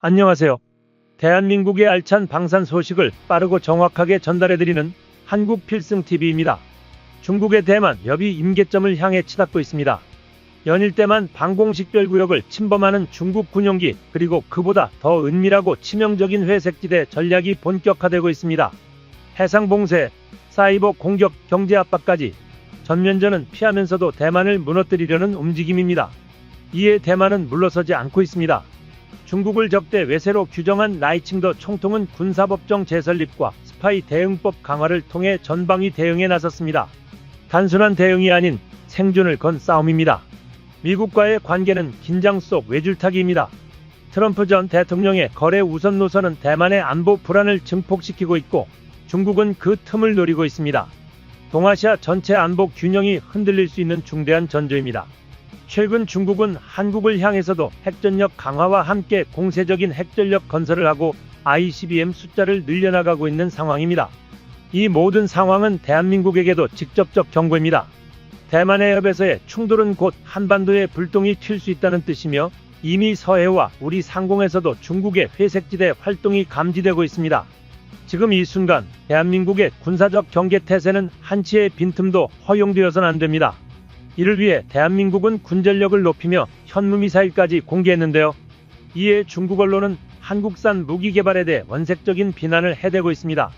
안녕하세요. 대한민국의 알찬 방산 소식을 빠르고 정확하게 전달해드리는 한국필승TV입니다. 중국의 대만 여비 임계점을 향해 치닫고 있습니다. 연일 때만 방공식별구역을 침범하는 중국 군용기, 그리고 그보다 더 은밀하고 치명적인 회색지대 전략이 본격화되고 있습니다. 해상봉쇄, 사이버 공격, 경제 압박까지 전면전은 피하면서도 대만을 무너뜨리려는 움직임입니다. 이에 대만은 물러서지 않고 있습니다. 중국을 적대 외세로 규정한 라이칭더 총통은 군사법정 재설립과 스파이 대응법 강화를 통해 전방위 대응에 나섰습니다. 단순한 대응이 아닌 생존을 건 싸움입니다. 미국과의 관계는 긴장 속 외줄타기입니다. 트럼프 전 대통령의 거래 우선 노선은 대만의 안보 불안을 증폭시키고 있고, 중국은 그 틈을 노리고 있습니다. 동아시아 전체 안보 균형이 흔들릴 수 있는 중대한 전조입니다. 최근 중국은 한국을 향해서도 핵전력 강화와 함께 공세적인 핵전력 건설을 하고 ICBM 숫자를 늘려나가고 있는 상황입니다. 이 모든 상황은 대한민국에게도 직접적 경고입니다. 대만 해협에서의 충돌은 곧 한반도에 불똥이 튈 수 있다는 뜻이며, 이미 서해와 우리 상공에서도 중국의 회색지대 활동이 감지되고 있습니다. 지금 이 순간 대한민국의 군사적 경계태세는 한치의 빈틈도 허용되어서는 안 됩니다. 이를 위해 대한민국은 군전력을 높이며 현무미사일까지 공개했는데요. 이에 중국 언론은 한국산 무기 개발에 대해 원색적인 비난을 해대고 있습니다.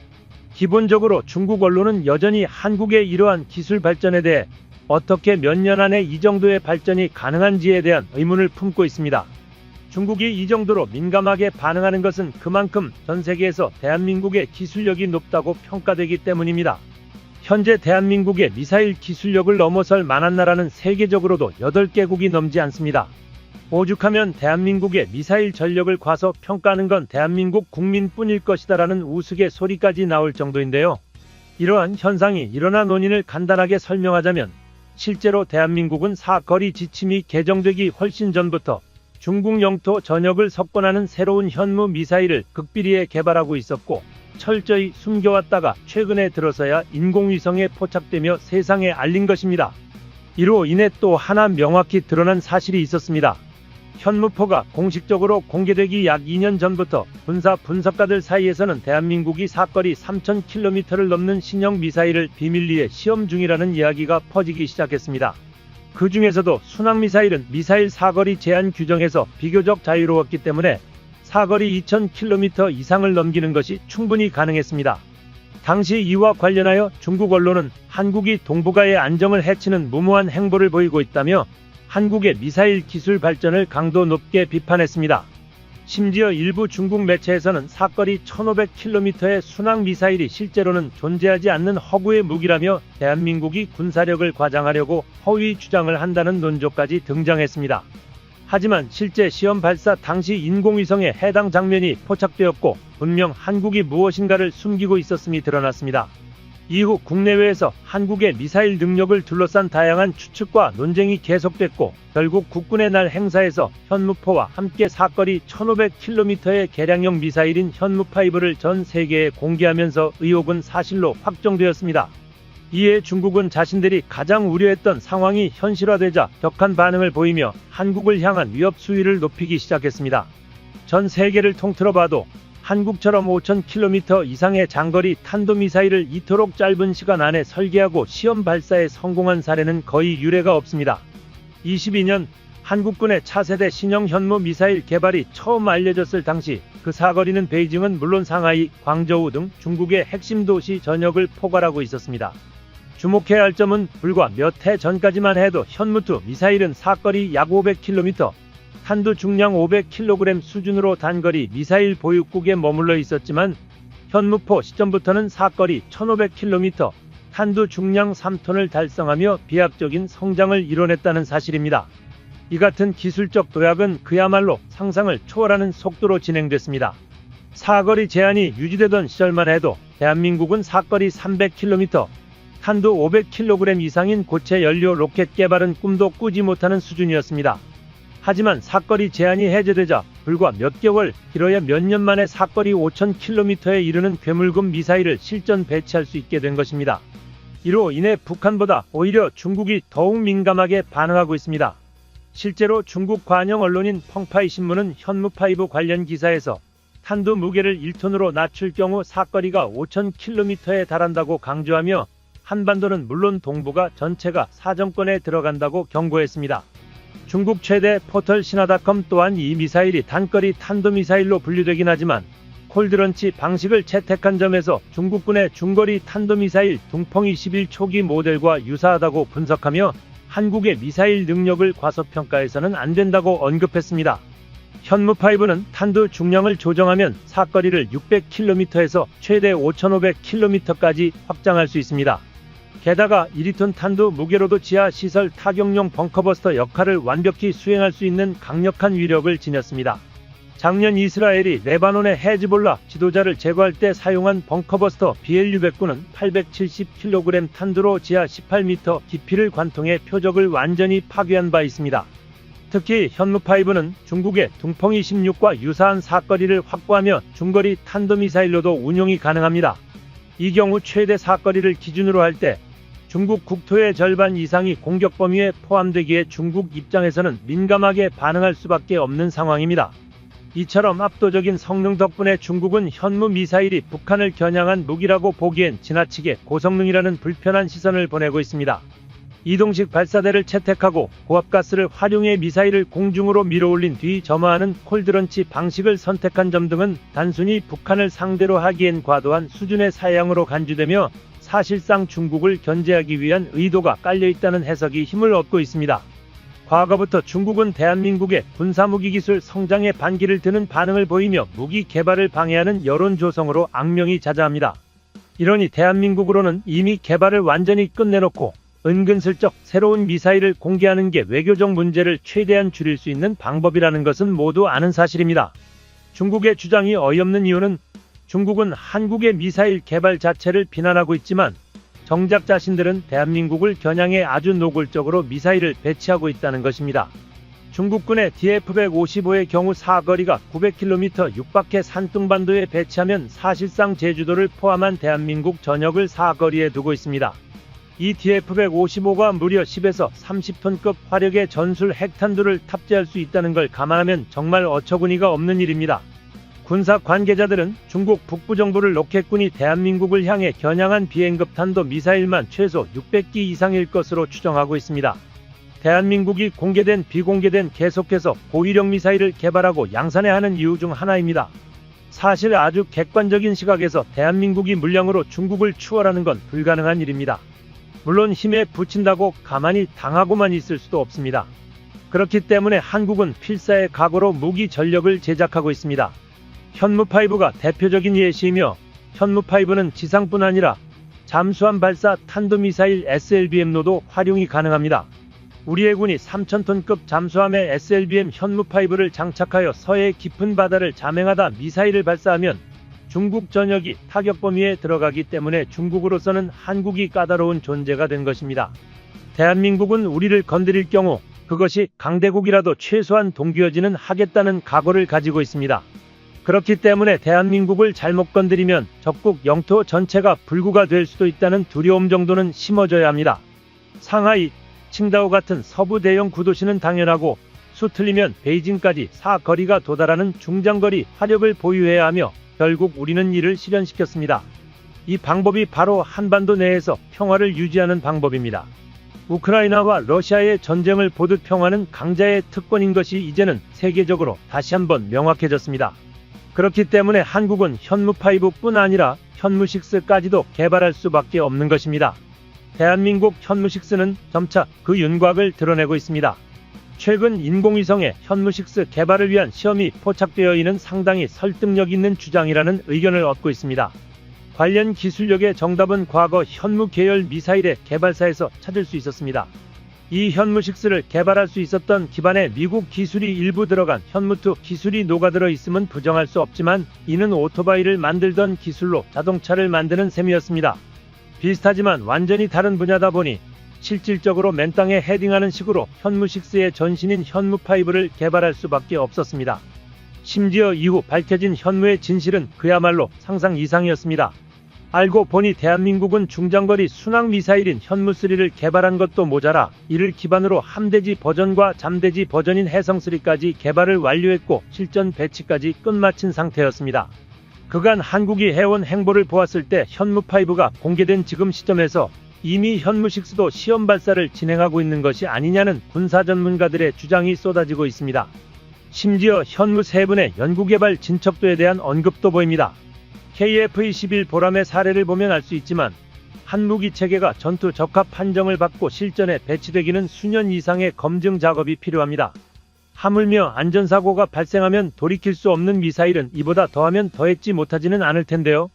기본적으로 중국 언론은 여전히 한국의 이러한 기술 발전에 대해 어떻게 몇 년 안에 이 정도의 발전이 가능한지에 대한 의문을 품고 있습니다. 중국이 이 정도로 민감하게 반응하는 것은 그만큼 전 세계에서 대한민국의 기술력이 높다고 평가되기 때문입니다. 현재 대한민국의 미사일 기술력을 넘어설 만한 나라는 세계적으로도 8개국이 넘지 않습니다. 오죽하면 대한민국의 미사일 전력을 과소평가하는 건 대한민국 국민뿐일 것이다라는 우스갯소리까지 나올 정도인데요. 이러한 현상이 일어난 원인을 간단하게 설명하자면, 실제로 대한민국은 사거리 지침이 개정되기 훨씬 전부터 중국 영토 전역을 석권하는 새로운 현무 미사일을 극비리에 개발하고 있었고, 철저히 숨겨왔다가 최근에 들어서야 인공위성에 포착되며 세상에 알린 것입니다. 이로 인해 또 하나 명확히 드러난 사실이 있었습니다. 현무포가 공식적으로 공개되기 약 2년 전부터 군사 분석가들 사이에서는 대한민국이 사거리 3,000km를 넘는 신형 미사일을 비밀리에 시험 중이라는 이야기가 퍼지기 시작했습니다. 그 중에서도 순항미사일은 미사일 사거리 제한 규정에서 비교적 자유로웠기 때문에 사거리 2,000km 이상을 넘기는 것이 충분히 가능했습니다. 당시 이와 관련하여 중국 언론은 한국이 동북아의 안정을 해치는 무모한 행보를 보이고 있다며 한국의 미사일 기술 발전을 강도 높게 비판했습니다. 심지어 일부 중국 매체에서는 사거리 1,500km의 순항 미사일이 실제로는 존재하지 않는 허구의 무기라며 대한민국이 군사력을 과장하려고 허위 주장을 한다는 논조까지 등장했습니다. 하지만 실제 시험 발사 당시 인공위성에 해당 장면이 포착되었고, 분명 한국이 무엇인가를 숨기고 있었음이 드러났습니다. 이후 국내외에서 한국의 미사일 능력을 둘러싼 다양한 추측과 논쟁이 계속됐고, 결국 국군의 날 행사에서 현무포와 함께 사거리 1,500km의 개량형 미사일인 현무5를 전 세계에 공개하면서 의혹은 사실로 확정되었습니다. 이에 중국은 자신들이 가장 우려했던 상황이 현실화되자 격한 반응을 보이며 한국을 향한 위협 수위를 높이기 시작했습니다. 전 세계를 통틀어 봐도 한국처럼 5,000km 이상의 장거리 탄도미사일을 이토록 짧은 시간 안에 설계하고 시험 발사에 성공한 사례는 거의 유례가 없습니다. 22년 한국군의 차세대 신형 현무 미사일 개발이 처음 알려졌을 당시 그 사거리는 베이징은 물론 상하이, 광저우 등 중국의 핵심 도시 전역을 포괄하고 있었습니다. 주목해야 할 점은 불과 몇 해 전까지만 해도 현무2 미사일은 사거리 약 500km, 탄두 중량 500kg 수준으로 단거리 미사일 보유국에 머물러 있었지만, 현무포 시점부터는 사거리 1,500km, 탄두 중량 3톤을 달성하며 비약적인 성장을 이뤄냈다는 사실입니다. 이 같은 기술적 도약은 그야말로 상상을 초월하는 속도로 진행됐습니다. 사거리 제한이 유지되던 시절만 해도 대한민국은 사거리 300km, 탄두 500kg 이상인 고체 연료 로켓 개발은 꿈도 꾸지 못하는 수준이었습니다. 하지만 사거리 제한이 해제되자 불과 몇 개월, 길어야 몇 년 만에 사거리 5,000km에 이르는 괴물급 미사일을 실전 배치할 수 있게 된 것입니다. 이로 인해 북한보다 오히려 중국이 더욱 민감하게 반응하고 있습니다. 실제로 중국 관영 언론인 펑파이 신문은 현무5 관련 기사에서 탄두 무게를 1톤으로 낮출 경우 사거리가 5,000km에 달한다고 강조하며 한반도는 물론 동북아 전체가 사정권에 들어간다고 경고했습니다. 중국 최대 포털 신화닷컴 또한 이 미사일이 단거리 탄도미사일로 분류되긴 하지만 콜드런치 방식을 채택한 점에서 중국군의 중거리 탄도미사일 둥펑이 11 초기 모델과 유사하다고 분석하며 한국의 미사일 능력을 과소평가해서는 안 된다고 언급했습니다. 현무5는 탄두 중량을 조정하면 사거리를 600km에서 최대 5,500km까지 확장할 수 있습니다. 게다가 1톤 탄두 무게로도 지하 시설 타격용 벙커버스터 역할을 완벽히 수행할 수 있는 강력한 위력을 지녔습니다. 작년 이스라엘이 레바논의 헤즈볼라 지도자를 제거할 때 사용한 벙커버스터 BLU-109는 870kg 탄두로 지하 18m 깊이를 관통해 표적을 완전히 파괴한 바 있습니다. 특히 현무5는 중국의 둥펑이 16과 유사한 사거리를 확보하며 중거리 탄도미사일로도 운용이 가능합니다. 이 경우 최대 사거리를 기준으로 할 때 중국 국토의 절반 이상이 공격 범위에 포함되기에 중국 입장에서는 민감하게 반응할 수밖에 없는 상황입니다. 이처럼 압도적인 성능 덕분에 중국은 현무 미사일이 북한을 겨냥한 무기라고 보기엔 지나치게 고성능이라는 불편한 시선을 보내고 있습니다. 이동식 발사대를 채택하고 고압가스를 활용해 미사일을 공중으로 밀어올린 뒤 점화하는 콜드런치 방식을 선택한 점 등은 단순히 북한을 상대로 하기엔 과도한 수준의 사양으로 간주되며 사실상 중국을 견제하기 위한 의도가 깔려있다는 해석이 힘을 얻고 있습니다. 과거부터 중국은 대한민국의 군사무기 기술 성장에 반기를 드는 반응을 보이며 무기 개발을 방해하는 여론 조성으로 악명이 자자합니다. 이러니 대한민국으로는 이미 개발을 완전히 끝내놓고 은근슬쩍 새로운 미사일을 공개하는 게 외교적 문제를 최대한 줄일 수 있는 방법이라는 것은 모두 아는 사실입니다. 중국의 주장이 어이없는 이유는 중국은 한국의 미사일 개발 자체를 비난하고 있지만 정작 자신들은 대한민국을 겨냥해 아주 노골적으로 미사일을 배치하고 있다는 것입니다. 중국군의 DF-155의 경우 사거리가 900km 육박해 산둥반도에 배치하면 사실상 제주도를 포함한 대한민국 전역을 사거리에 두고 있습니다. 이 DF-155가 무려 10에서 30톤급 화력의 전술 핵탄두를 탑재할 수 있다는 걸 감안하면 정말 어처구니가 없는 일입니다. 군사 관계자들은 중국 북부 정부를 로켓군이 대한민국을 향해 겨냥한 비행급 탄도 미사일만 최소 600기 이상일 것으로 추정하고 있습니다. 대한민국이 공개된 비공개된 계속해서 고위력 미사일을 개발하고 양산해하는 이유 중 하나입니다. 사실 아주 객관적인 시각에서 대한민국이 물량으로 중국을 추월하는 건 불가능한 일입니다. 물론 힘에 부친다고 가만히 당하고만 있을 수도 없습니다. 그렇기 때문에 한국은 필사의 각오로 무기 전력을 제작하고 있습니다. 현무5가 대표적인 예시이며 현무5는 지상뿐 아니라 잠수함 발사 탄도미사일 SLBM로도 활용이 가능합니다. 우리 해군이 3,000톤급 잠수함에 SLBM 현무5를 장착하여 서해 깊은 바다를 잠행하다 미사일을 발사하면 중국 전역이 타격 범위에 들어가기 때문에 중국으로서는 한국이 까다로운 존재가 된 것입니다. 대한민국은 우리를 건드릴 경우 그것이 강대국이라도 최소한 동기어지는 하겠다는 각오를 가지고 있습니다. 그렇기 때문에 대한민국을 잘못 건드리면 적국 영토 전체가 불구가 될 수도 있다는 두려움 정도는 심어줘야 합니다. 상하이, 칭다오 같은 서부 대형 구도시는 당연하고 수 틀리면 베이징까지 사거리가 도달하는 중장거리 화력을 보유해야 하며 결국 우리는 이를 실현시켰습니다. 이 방법이 바로 한반도 내에서 평화를 유지하는 방법입니다. 우크라이나와 러시아의 전쟁을 보듯 평화는 강자의 특권인 것이 이제는 세계적으로 다시 한번 명확해졌습니다. 그렇기 때문에 한국은 현무5뿐 아니라 현무6까지도 개발할 수밖에 없는 것입니다. 대한민국 현무6는 점차 그 윤곽을 드러내고 있습니다. 최근 인공위성의 현무6 개발을 위한 시험이 포착되어 있는 상당히 설득력 있는 주장이라는 의견을 얻고 있습니다. 관련 기술력의 정답은 과거 현무 계열 미사일의 개발사에서 찾을 수 있었습니다. 이 현무6를 개발할 수 있었던 기반에 미국 기술이 일부 들어간 현무2 기술이 녹아들어 있음은 부정할 수 없지만 이는 오토바이를 만들던 기술로 자동차를 만드는 셈이었습니다. 비슷하지만 완전히 다른 분야다 보니 실질적으로 맨땅에 헤딩하는 식으로 현무6의 전신인 현무5를 개발할 수밖에 없었습니다. 심지어 이후 밝혀진 현무의 진실은 그야말로 상상 이상이었습니다. 알고 보니 대한민국은 중장거리 순항미사일인 현무3를 개발한 것도 모자라 이를 기반으로 함대지 버전과 잠대지 버전인 해성3까지 개발을 완료했고 실전 배치까지 끝마친 상태였습니다. 그간 한국이 해온 행보를 보았을 때 현무5가 공개된 지금 시점에서 이미 현무6도 시험 발사를 진행하고 있는 것이 아니냐는 군사 전문가들의 주장이 쏟아지고 있습니다. 심지어 현무3분의 연구개발 진척도에 대한 언급도 보입니다. KF-21 보람의 사례를 보면 알 수 있지만 한 무기 체계가 전투 적합 판정을 받고 실전에 배치되기는 수년 이상의 검증 작업이 필요합니다. 하물며 안전사고가 발생하면 돌이킬 수 없는 미사일은 이보다 더하면 더했지 못하지는 않을 텐데요.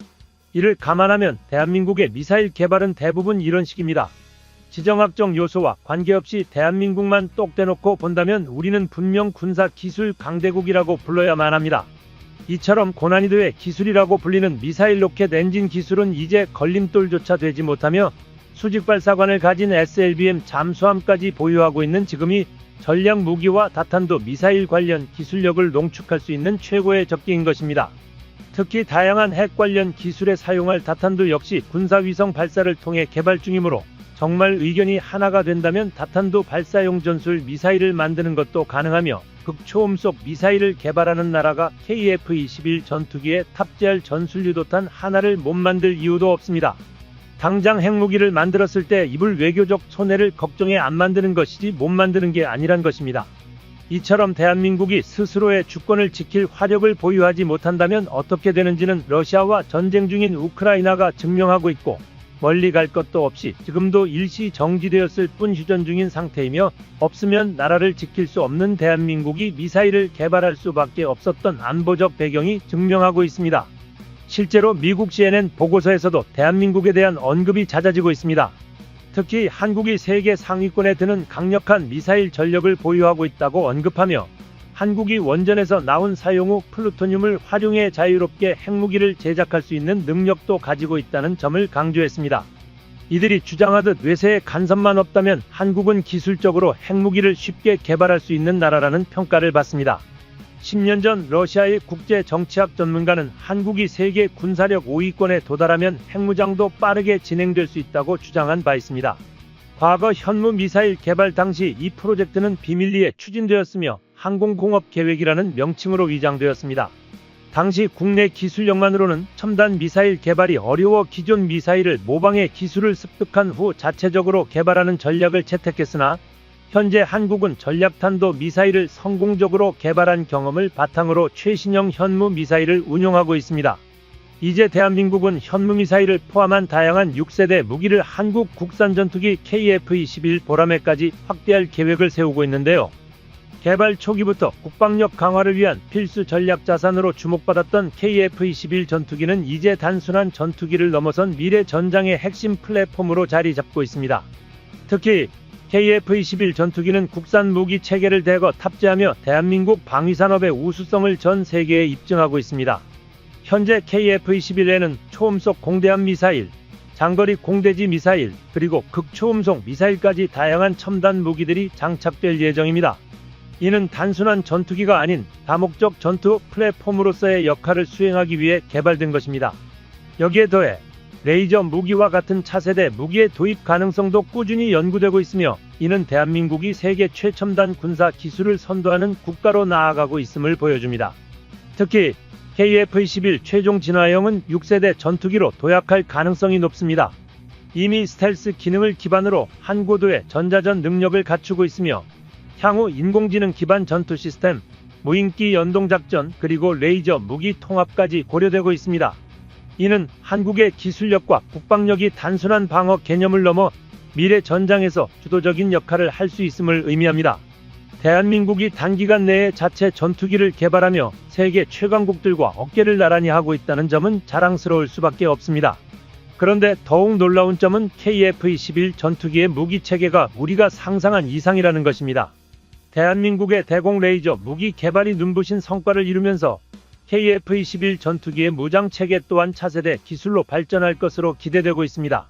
이를 감안하면 대한민국의 미사일 개발은 대부분 이런 식입니다. 지정학적 요소와 관계없이 대한민국만 똑 떼놓고 본다면 우리는 분명 군사 기술 강대국이라고 불러야만 합니다. 이처럼 고난이도의 기술이라고 불리는 미사일 로켓 엔진 기술은 이제 걸림돌조차 되지 못하며 수직발사관을 가진 SLBM 잠수함까지 보유하고 있는 지금이 전략 무기와 다탄도 미사일 관련 기술력을 농축할 수 있는 최고의 적기인 것입니다. 특히 다양한 핵 관련 기술에 사용할 다탄도 역시 군사위성 발사를 통해 개발 중이므로 정말 의견이 하나가 된다면 다탄도 발사용 전술 미사일을 만드는 것도 가능하며 극초음속 미사일을 개발하는 나라가 KF-21 전투기에 탑재할 전술유도탄 하나를 못 만들 이유도 없습니다. 당장 핵무기를 만들었을 때 입을 외교적 손해를 걱정해 안 만드는 것이지 못 만드는 게 아니란 것입니다. 이처럼 대한민국이 스스로의 주권을 지킬 화력을 보유하지 못한다면 어떻게 되는지는 러시아와 전쟁 중인 우크라이나가 증명하고 있고 멀리 갈 것도 없이 지금도 일시 정지되었을 뿐 휴전 중인 상태이며 없으면 나라를 지킬 수 없는 대한민국이 미사일을 개발할 수밖에 없었던 안보적 배경이 증명하고 있습니다. 실제로 미국 CNN 보고서에서도 대한민국에 대한 언급이 잦아지고 있습니다. 특히 한국이 세계 상위권에 드는 강력한 미사일 전력을 보유하고 있다고 언급하며 한국이 원전에서 나온 사용 후 플루토늄을 활용해 자유롭게 핵무기를 제작할 수 있는 능력도 가지고 있다는 점을 강조했습니다. 이들이 주장하듯 외세의 간섭만 없다면 한국은 기술적으로 핵무기를 쉽게 개발할 수 있는 나라라는 평가를 받습니다. 10년 전 러시아의 국제 정치학 전문가는 한국이 세계 군사력 5위권에 도달하면 핵무장도 빠르게 진행될 수 있다고 주장한 바 있습니다. 과거 현무 미사일 개발 당시 이 프로젝트는 비밀리에 추진되었으며 항공공업 계획이라는 명칭으로 위장되었습니다. 당시 국내 기술력만으로는 첨단 미사일 개발이 어려워 기존 미사일을 모방해 기술을 습득한 후 자체적으로 개발하는 전략을 채택했으나 현재 한국은 전략탄도 미사일을 성공적으로 개발한 경험을 바탕으로 최신형 현무 미사일을 운용하고 있습니다. 이제 대한민국은 현무 미사일을 포함한 다양한 6세대 무기를 한국 국산 전투기 KF-21 보람에까지 확대할 계획을 세우고 있는데요. 개발 초기부터 국방력 강화를 위한 필수 전략 자산으로 주목받았던 KF-21 전투기는 이제 단순한 전투기를 넘어선 미래 전장의 핵심 플랫폼으로 자리 잡고 있습니다. 특히 KF-21 전투기는 국산 무기 체계를 대거 탑재하며 대한민국 방위산업의 우수성을 전 세계에 입증하고 있습니다. 현재 KF-21에는 초음속 공대함 미사일, 장거리 공대지 미사일, 그리고 극초음속 미사일까지 다양한 첨단 무기들이 장착될 예정입니다. 이는 단순한 전투기가 아닌 다목적 전투 플랫폼으로서의 역할을 수행하기 위해 개발된 것입니다. 여기에 더해 레이저 무기와 같은 차세대 무기의 도입 가능성도 꾸준히 연구되고 있으며 이는 대한민국이 세계 최첨단 군사 기술을 선도하는 국가로 나아가고 있음을 보여줍니다. 특히 KF-21 최종 진화형은 6세대 전투기로 도약할 가능성이 높습니다. 이미 스텔스 기능을 기반으로 한 고도의 전자전 능력을 갖추고 있으며 향후 인공지능 기반 전투 시스템, 무인기 연동작전, 그리고 레이저 무기 통합까지 고려되고 있습니다. 이는 한국의 기술력과 국방력이 단순한 방어 개념을 넘어 미래 전장에서 주도적인 역할을 할 수 있음을 의미합니다. 대한민국이 단기간 내에 자체 전투기를 개발하며 세계 최강국들과 어깨를 나란히 하고 있다는 점은 자랑스러울 수밖에 없습니다. 그런데 더욱 놀라운 점은 KF-21 전투기의 무기체계가 우리가 상상한 이상이라는 것입니다. 대한민국의 대공 레이저 무기 개발이 눈부신 성과를 이루면서 KF-21 전투기의 무장체계 또한 차세대 기술로 발전할 것으로 기대되고 있습니다.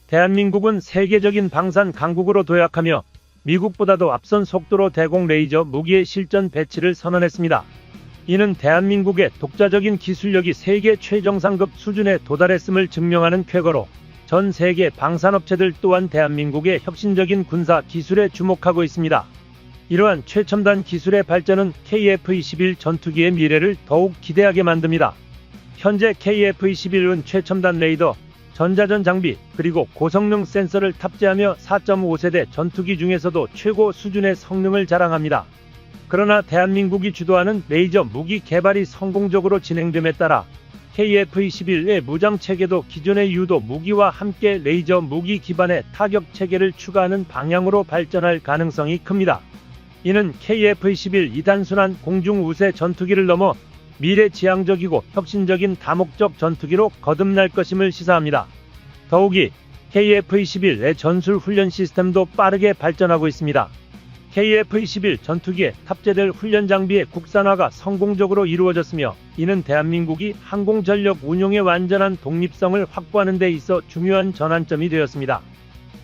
대한민국은 세계적인 방산 강국으로 도약하며 미국보다도 앞선 속도로 대공 레이저 무기의 실전 배치를 선언했습니다. 이는 대한민국의 독자적인 기술력이 세계 최정상급 수준에 도달했음을 증명하는 쾌거로 전 세계 방산업체들 또한 대한민국의 혁신적인 군사 기술에 주목하고 있습니다. 이러한 최첨단 기술의 발전은 KF-21 전투기의 미래를 더욱 기대하게 만듭니다. 현재 KF-21은 최첨단 레이더, 전자전 장비, 그리고 고성능 센서를 탑재하며 4.5세대 전투기 중에서도 최고 수준의 성능을 자랑합니다. 그러나 대한민국이 주도하는 레이저 무기 개발이 성공적으로 진행됨에 따라 KF-21의 무장체계도 기존의 유도 무기와 함께 레이저 무기 기반의 타격체계를 추가하는 방향으로 발전할 가능성이 큽니다. 이는 KF-21 이단순환 공중우세 전투기를 넘어 미래지향적이고 혁신적인 다목적 전투기로 거듭날 것임을 시사합니다. 더욱이 KF-21의 전술훈련 시스템도 빠르게 발전하고 있습니다. KF-21 전투기에 탑재될 훈련 장비의 국산화가 성공적으로 이루어졌으며 이는 대한민국이 항공전력 운용의 완전한 독립성을 확보하는 데 있어 중요한 전환점이 되었습니다.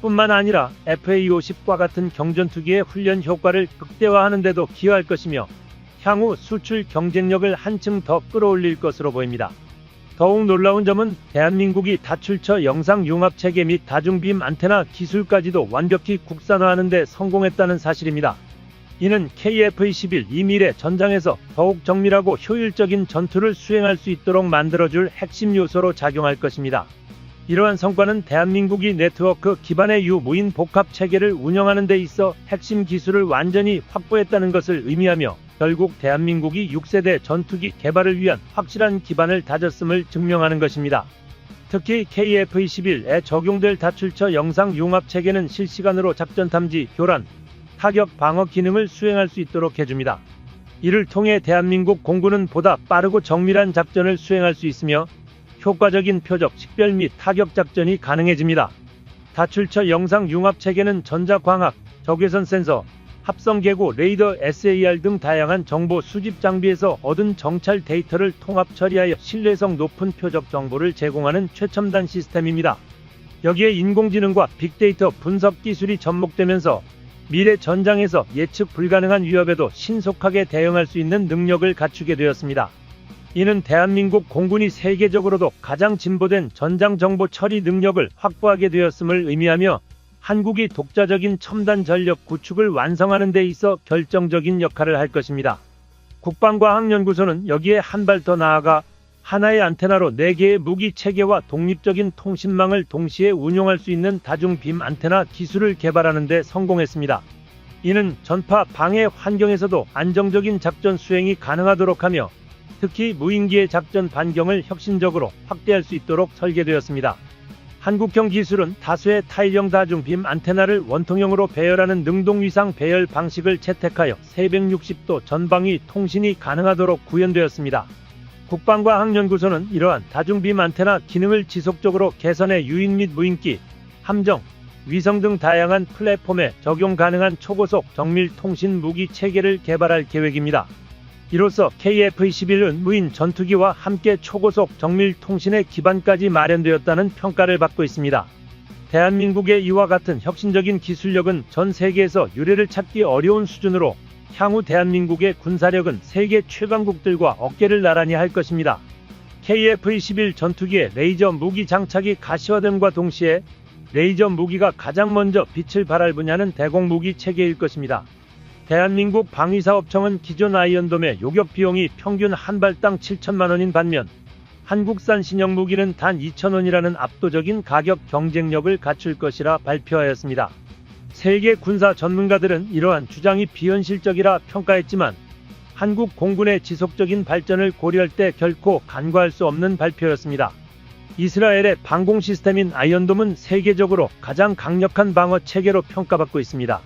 뿐만 아니라 FA-50과 같은 경전투기의 훈련 효과를 극대화하는 데도 기여할 것이며 향후 수출 경쟁력을 한층 더 끌어올릴 것으로 보입니다. 더욱 놀라운 점은 대한민국이 다출처 영상융합체계 및 다중빔 안테나 기술까지도 완벽히 국산화하는 데 성공했다는 사실입니다. 이는 KF-21 이미래 전장에서 더욱 정밀하고 효율적인 전투를 수행할 수 있도록 만들어줄 핵심 요소로 작용할 것입니다. 이러한 성과는 대한민국이 네트워크 기반의 유무인 복합체계를 운영하는 데 있어 핵심 기술을 완전히 확보했다는 것을 의미하며 결국 대한민국이 6세대 전투기 개발을 위한 확실한 기반을 다졌음을 증명하는 것입니다. 특히 KF-21에 적용될 다출처 영상융합체계는 실시간으로 작전 탐지, 교란, 타격 방어 기능을 수행할 수 있도록 해줍니다. 이를 통해 대한민국 공군은 보다 빠르고 정밀한 작전을 수행할 수 있으며 효과적인 표적, 식별 및 타격 작전이 가능해집니다. 다출처 영상융합체계는 전자광학, 적외선 센서, 합성계고 레이더 SAR 등 다양한 정보 수집 장비에서 얻은 정찰 데이터를 통합 처리하여 신뢰성 높은 표적 정보를 제공하는 최첨단 시스템입니다. 여기에 인공지능과 빅데이터 분석 기술이 접목되면서 미래 전장에서 예측 불가능한 위협에도 신속하게 대응할 수 있는 능력을 갖추게 되었습니다. 이는 대한민국 공군이 세계적으로도 가장 진보된 전장 정보 처리 능력을 확보하게 되었음을 의미하며 한국이 독자적인 첨단 전력 구축을 완성하는 데 있어 결정적인 역할을 할 것입니다. 국방과학연구소는 여기에 한 발 더 나아가 하나의 안테나로 4개의 무기 체계와 독립적인 통신망을 동시에 운용할 수 있는 다중빔 안테나 기술을 개발하는 데 성공했습니다. 이는 전파 방해 환경에서도 안정적인 작전 수행이 가능하도록 하며 특히 무인기의 작전 반경을 혁신적으로 확대할 수 있도록 설계되었습니다. 한국형 기술은 다수의 타일형 다중빔 안테나를 원통형으로 배열하는 능동위상 배열 방식을 채택하여 360도 전방위 통신이 가능하도록 구현되었습니다. 국방과학연구소는 이러한 다중빔 안테나 기능을 지속적으로 개선해 유인 및 무인기, 함정, 위성 등 다양한 플랫폼에 적용 가능한 초고속 정밀 통신 무기 체계를 개발할 계획입니다. 이로써 KF-21은 무인 전투기와 함께 초고속 정밀 통신의 기반까지 마련되었다는 평가를 받고 있습니다. 대한민국의 이와 같은 혁신적인 기술력은 전 세계에서 유례를 찾기 어려운 수준으로 향후 대한민국의 군사력은 세계 최강국들과 어깨를 나란히 할 것입니다. KF-21 전투기의 레이저 무기 장착이 가시화됨과 동시에 레이저 무기가 가장 먼저 빛을 발할 분야는 대공무기 체계일 것입니다. 대한민국 방위사업청은 기존 아이언돔의 요격 비용이 평균 한 발당 7천만 원인 반면 한국산 신형 무기는 단 2,000원이라는 압도적인 가격 경쟁력을 갖출 것이라 발표하였습니다. 세계 군사 전문가들은 이러한 주장이 비현실적이라 평가했지만 한국 공군의 지속적인 발전을 고려할 때 결코 간과할 수 없는 발표였습니다. 이스라엘의 방공 시스템인 아이언돔은 세계적으로 가장 강력한 방어 체계로 평가받고 있습니다.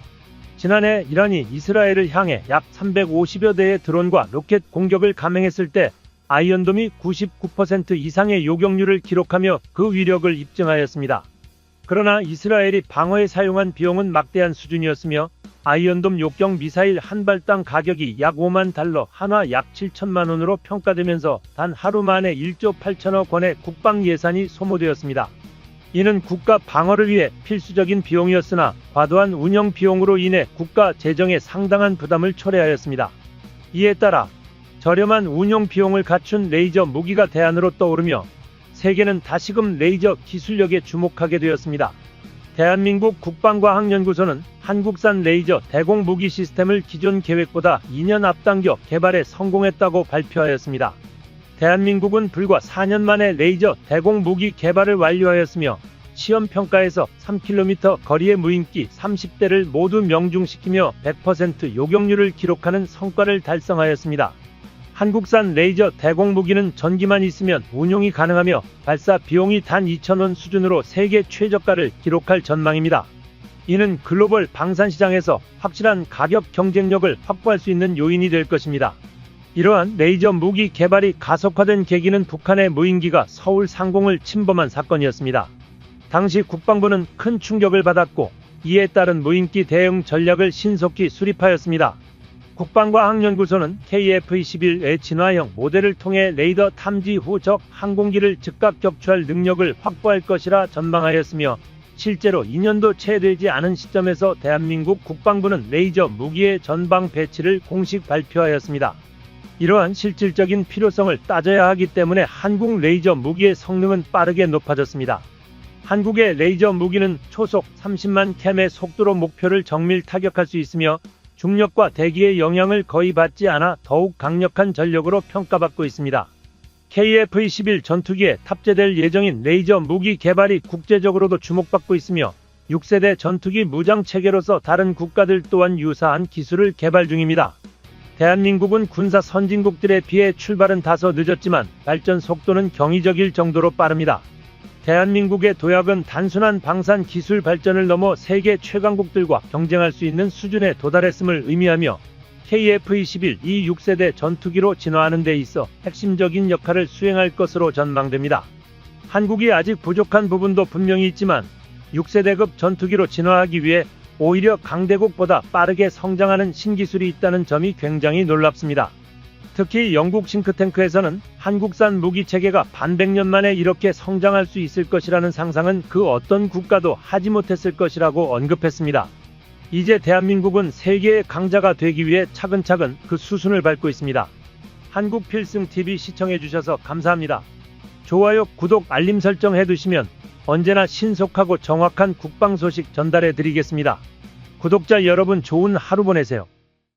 지난해 이란이 이스라엘을 향해 약 350여 대의 드론과 로켓 공격을 감행했을 때 아이언돔이 99% 이상의 요격률을 기록하며 그 위력을 입증하였습니다. 그러나 이스라엘이 방어에 사용한 비용은 막대한 수준이었으며 아이언돔 요격 미사일 한 발당 가격이 약 5만 달러, 한화 약 7천만 원으로 평가되면서 단 하루 만에 1조 8천억 원의 국방 예산이 소모되었습니다. 이는 국가 방어를 위해 필수적인 비용이었으나 과도한 운영 비용으로 인해 국가 재정에 상당한 부담을 초래하였습니다. 이에 따라 저렴한 운용 비용을 갖춘 레이저 무기가 대안으로 떠오르며 세계는 다시금 레이저 기술력에 주목하게 되었습니다. 대한민국 국방과학연구소는 한국산 레이저 대공 무기 시스템을 기존 계획보다 2년 앞당겨 개발에 성공했다고 발표하였습니다. 대한민국은 불과 4년 만에 레이저 대공 무기 개발을 완료하였으며 시험평가에서 3km 거리의 무인기 30대를 모두 명중시키며 100% 요격률을 기록하는 성과를 달성하였습니다. 한국산 레이저 대공 무기는 전기만 있으면 운용이 가능하며 발사 비용이 단 2,000원 수준으로 세계 최저가를 기록할 전망입니다. 이는 글로벌 방산시장에서 확실한 가격 경쟁력을 확보할 수 있는 요인이 될 것입니다. 이러한 레이저 무기 개발이 가속화된 계기는 북한의 무인기가 서울 상공을 침범한 사건이었습니다. 당시 국방부는 큰 충격을 받았고 이에 따른 무인기 대응 전략을 신속히 수립하였습니다. 국방과학연구소는 KF-21의 진화형 모델을 통해 레이더 탐지 후 적 항공기를 즉각 격추할 능력을 확보할 것이라 전망하였으며 실제로 2년도 채 되지 않은 시점에서 대한민국 국방부는 레이저 무기의 전방 배치를 공식 발표하였습니다. 이러한 실질적인 필요성을 따져야 하기 때문에 한국 레이저 무기의 성능은 빠르게 높아졌습니다. 한국의 레이저 무기는 초속 30만 캠의 속도로 목표를 정밀 타격할 수 있으며 중력과 대기의 영향을 거의 받지 않아 더욱 강력한 전력으로 평가받고 있습니다. KF-21 전투기에 탑재될 예정인 레이저 무기 개발이 국제적으로도 주목받고 있으며 6세대 전투기 무장 체계로서 다른 국가들 또한 유사한 기술을 개발 중입니다. 대한민국은 군사 선진국들에 비해 출발은 다소 늦었지만 발전 속도는 경이적일 정도로 빠릅니다. 대한민국의 도약은 단순한 방산 기술 발전을 넘어 세계 최강국들과 경쟁할 수 있는 수준에 도달했음을 의미하며 KF-21 이 6세대 전투기로 진화하는 데 있어 핵심적인 역할을 수행할 것으로 전망됩니다. 한국이 아직 부족한 부분도 분명히 있지만 6세대급 전투기로 진화하기 위해 오히려 강대국보다 빠르게 성장하는 신기술이 있다는 점이 굉장히 놀랍습니다. 특히 영국 싱크탱크에서는 한국산 무기체계가 반백년 만에 이렇게 성장할 수 있을 것이라는 상상은 그 어떤 국가도 하지 못했을 것이라고 언급했습니다. 이제 대한민국은 세계의 강자가 되기 위해 차근차근 그 수순을 밟고 있습니다. 한국필승TV 시청해주셔서 감사합니다. 좋아요, 구독, 알림 설정 해두시면 언제나 신속하고 정확한 국방 소식 전달해드리겠습니다. 구독자 여러분 좋은 하루 보내세요.